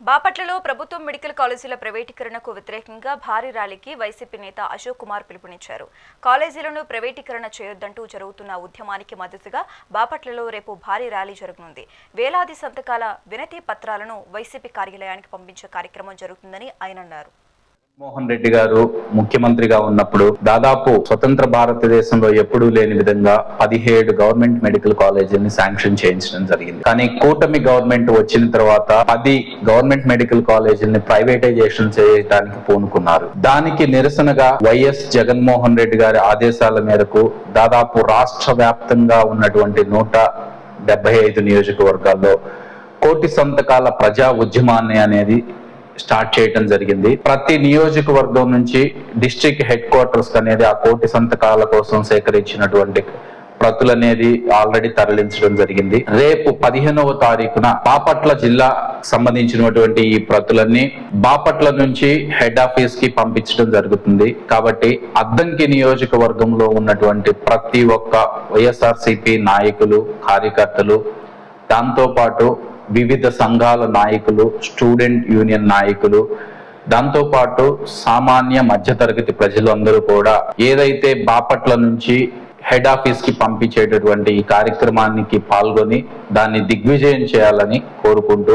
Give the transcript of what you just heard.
బాపట్లలో ప్రభుత్వం మెడికల్ కాలేజీల ప్రైవేటీకరణకు వ్యతిరేకంగా భారీ ర్యాలీకి వైసీపీ నేత అశోక్ కుమార్ పిలుపునిచ్చారు. కాలేజీలను ప్రైవేటీకరణ చేయొద్దంటూ జరుగుతున్న ఉద్యమానికి మద్దతుగా బాపట్లలో రేపు భారీ ర్యాలీ జరగనుంది. వేలాది సంతకాల వినతి పత్రాలను వైసీపీ కార్యాలయానికి పంపించే కార్యక్రమం జరుగుతుందని ఆయన అన్నారు. మోహన్ రెడ్డి గారు ముఖ్యమంత్రిగా ఉన్నప్పుడు దాదాపు స్వతంత్ర భారతదేశంలో ఎప్పుడూ లేని విధంగా 17 గవర్నమెంట్ మెడికల్ కాలేజీని శాంక్షన్ చేయించడం జరిగింది. కానీ కూటమి గవర్నమెంట్ వచ్చిన తర్వాత 10 గవర్నమెంట్ మెడికల్ కాలేజీని ప్రైవేటైజేషన్ చేయడానికి పూనుకున్నారు. దానికి నిరసనగా వైఎస్ జగన్మోహన్ రెడ్డి గారి ఆదేశాల మేరకు దాదాపు రాష్ట్ర వ్యాప్తంగా ఉన్నటువంటి 175 నియోజకవర్గాల్లో 1,000,000 సంతకాల ప్రజా ఉద్యమాన్ని అనేది స్టార్ట్ చేయడం జరిగింది. ప్రతి నియోజకవర్గం నుంచి డిస్ట్రిక్ట్ హెడ్ క్వార్టర్స్ అనేది ఆ 1,000,000 సంతకాల కోసం సేకరించినటువంటి ప్రతులు అనేది ఆల్రెడీ తరలించడం జరిగింది. రేపు 15వ తారీఖున బాపట్ల జిల్లా సంబంధించినటువంటి ఈ ప్రతులన్నీ బాపట్ల నుంచి హెడ్ ఆఫీస్ కి పంపించడం జరుగుతుంది. కాబట్టి అద్దంకి నియోజకవర్గంలో ఉన్నటువంటి ప్రతి ఒక్క వైఎస్ఆర్సీపీ నాయకులు, కార్యకర్తలు, దాంతో పాటు వివిధ సంఘాల నాయకులు, స్టూడెంట్ యూనియన్ నాయకులు, దాంతో పాటు సామాన్య మధ్యతరగతి ప్రజలు అందరూ కూడా ఏదైతే బాపట్ల నుంచి హెడ్ ఆఫీస్ కి పంపించేటటువంటి ఈ కార్యక్రమానికి పాల్గొని దాన్ని దిగ్విజయం చేయాలని కోరుకుంటూ